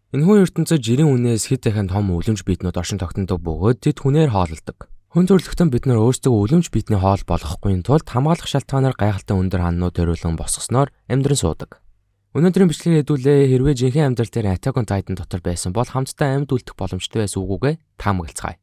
Энэхүү ертөнцид жирийн үнээс хэд дахин том үлэмж биетнүүд оршин тогтнодог бөгөөд тэд хүнээр хоололдог. Хүн төрөлхтөн бид нар өөрсдөө үлэмж биетний хоол болгохгүй тулд хамгаалах шалтгаанаар гайхалтай өндөр ханнууд төрүүлэн босгосноор амьдран суудаг. Өнөөдрийн бичлэгийг хэдүүлээ хэрвээ жинхэнэ амьдрал дээр Attack on Titan дотор байсан бол хамтдаа амьд үлдэх боломжтой байсан үгүйгээ таамаглацгаая.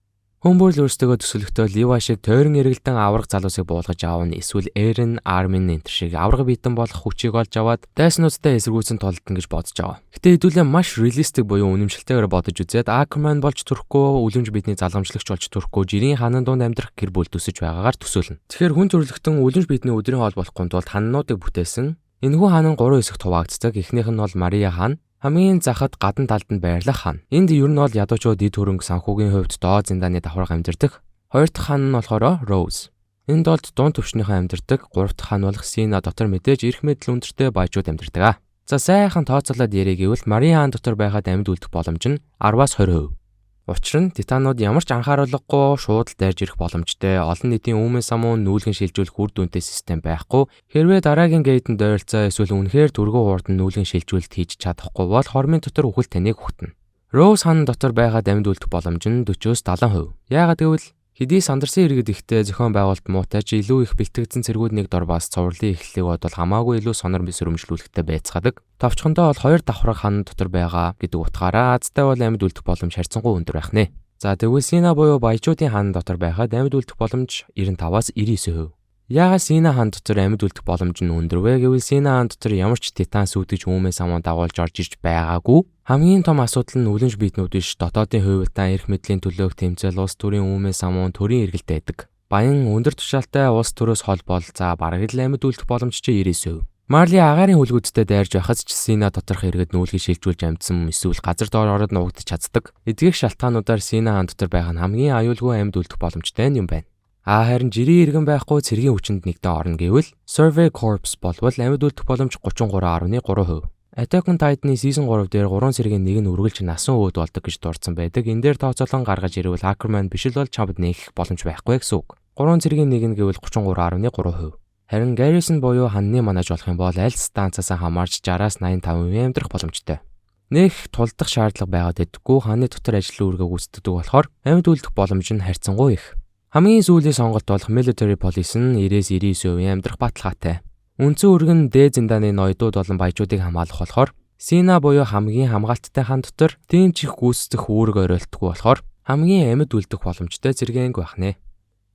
Хүн бүр л өөрсдөө төсөлөхдөө Levi шиг тойрон эргэлдэн авраг залуусыг буулгаж аавна, эсвэл Eren, Armin энтер шиг авраг биетэн болох хүчийг олж аваад дайснуудтай эсэргүүцэн толдно гэж бодож байгаа. Гэтэ хэдүүлээ маш реалистик буюу үнэмшилтэйгээр бодож үзээд Ackerman болж төрөхгүй, үлэмж биетний залгамжлагч болж төрөхгүй, жирийн ханан дунд амьдрах гэр бүл төсөж байгаагаар төсөөлнө. Тэгэхээр хүн төрөлхтөн үлэмж биетний өдрийн хоол болохгүй тулд ханануудыг бүтээсэн. Энэхүү хаан 3 хэсэгт хуваагддаг. Эхнийх нь бол Мария хаан, хамгийн захад гадна талд нь байрлах хаан. Энд ер нь бол ядуучууд эд хөрөнгө санхүүгийн хувьд доод зиндааны давхарга амьдардаг. Хоёр дахь хаан нь болохоор Rose. Энд бол дунд төвшнийхэн амьдардаг. Гурав дахь хаан болох Sina дотор мэдээж эрх мэдэл өндөртэй баяжууд амьдардаг. За сайхан тооцоолоод ярих гэвэл Мария хаан дотор байхад амьд үлдэх боломж нь 10-аас 20%. Учир нь титанууд ямар ч анхааруулгагүй шууд л дайрж ирэх боломжтой. Олон нийтийн үүмэн самуун нүүлгэн шилжүүлэх үр дүнтэй систем байхгүй. Хэрвээ дараагийн гейтэнд ойролцоо эсвэл үнэхээр дөрвөн хуурд нь нүүлгэн шилжүүлэлт хийж чадахгүй бол хормын дотор үхэл таныг хүтнэ. Rose хаан дотор байхад амьд үлдэх боломж нь 40-70%. Яагаад гэвэл хэдий сандарсан иргэд ихтэй зохион байгуулалт муутай ч илүү их бэлтгэгдсэн цэргүүд нэг дор бас цувралын эхлэлийг бодвол хамаагүй илүү сонор мэсрэмжлүүлэхтэй байцгаадаг. Товчхондоо бол хоёр давхраг хаан дотор байгаа гэдэг утгаараа азтай бол амьд үлдэх боломж харьцангуй өндөр байх нэ. За тэгвэл Sina буюу баяжуудын хаан дотор байхад амьд үлдэх боломж 95-аас 99%. Яагаад Sina хаан дотор амьд үлдэх боломж нь өндөр вэ гэвэл Sina хаан дотор ямар ч титан сүйтгэж үүмээ самуун дагуулж орж ирж байгаагүй. Хамгийн том асуудал нь үлэмж биетнүүд биш, дотоодын хувилдаан, эрх мэдлийн төлөөх тэмцэл, улс төрийн үүмээ самуун, төрийн эргэлт байдаг. Баян өндөр тушаалтай улс төрөөс холбоол за бараг л амьд үлдэх боломж чи 99%. Marley агаарын хүлгүүдтэй дайрж байхад ч Sina доторх иргэд нүүлгийг шилжүүлж амьдсан эсвэл газар доор ороод нуугдчих чаддаг. Эдгэх шалтгаануудаар Sina хаан дотор байх нь хамгийн аюулгүй амьд үлдэх боломжтой юм байна. Харин жирийн иргэн байхгүй цэргийн хүчинд нэгдэн орно гэвэл Survey Corps болвол амьд үлдэх боломж 33.3%. Attack on Titan-ы Season 3 дээр 3 цэргийн нэг нь үргэлж насан өвд болдог гэж дурдсан байдаг. Энэ дээр тооцоолон гаргаж ирвэл Ackerman биш л бол чамд нээх боломж байхгүй гэсэн үг. 3 цэргийн нэг нь гэвэл 33.3%. Харин Garrison буюу ханны манаж болох юм бол аль станцаас хамаарч 60-аас 85% амьдрах боломжтой. Нэг тулдах шаардлага байгаад байдаггүй. Хааны дотор ажлын үүргээ гүйцэтгэдэг болохоор амьд үлдэх боломж нь харьцангуй их. Хамгийн сүүлийн сонголт болох Military Police нь 90-99% амьдрах баталгаатай. Үндсэн үргэн дээд зиндааны ноёдууд болон баяжуудыг хамгаалах болохоор Sina буюу хамгийн хамгаалттай хаан дотор тийм ч их гүйцэтгэх үүрэг оройлтгүй болохоор хамгийн амьд үлдэх боломжтой зэрэг байх нэ.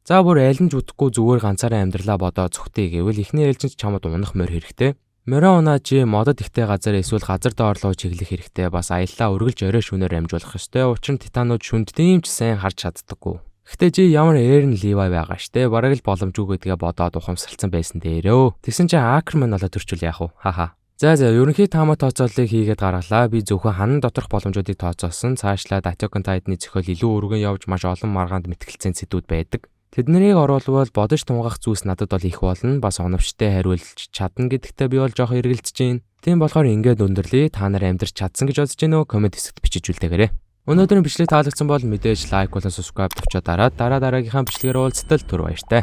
За бүр аль нь ч үдэхгүй зүгээр ганцаараа амьдралаа бодоо зүгтээ гэвэл эхний ээлжинд чамд унах морь хэрэгтэй. Морио унаа чи модод ихтэй газар эсвэл газар доорлоо чиглэх хэрэгтэй. Бас аяллаа өргөлж орой шөнөөр амжуулах ёстой. Учир нь титанууд шүнд тийм ч сайн харж чаддаггүй. Гэтэ чи ямар Eren Levi байгаа штэ. Бараг л боломжгүй гэдгээ бодоод ухамсарлцсан байсан дээрөө. Тэгсэн чи Ackerman олоо төрчүүл яах вэ? Хаха. За ерөнхий таамаг тооцооллыг хийгээд гаргалаа. Би зөвхөн ханан доторх боломжуудыг тооцоолсон. Цаашлаад Attack on Titan-ы зохиол илүү өргөн явж маш олон маргаанд мэтгэлцсэн сэдвүүд байдаг. Тэднийг оруулбал бодож тунгаах зүйлс надад бол их болно. Бас оновчтой хариулж чадна гэдэгтээ би бол жоох эргэлдэж байна. Тийм болохоор ингээд өндөрлөе. Та нар амьдрч чадсан гэж бодож байна уу? Комент хэсэгт бичиж үлдээгээрэй. Өнөөдрийн бичлэг таалагдсан бол мэдээж лайк болон subscribe тавьчаа дараагийнхаа бичлэгээр уулзтал түр баяртай.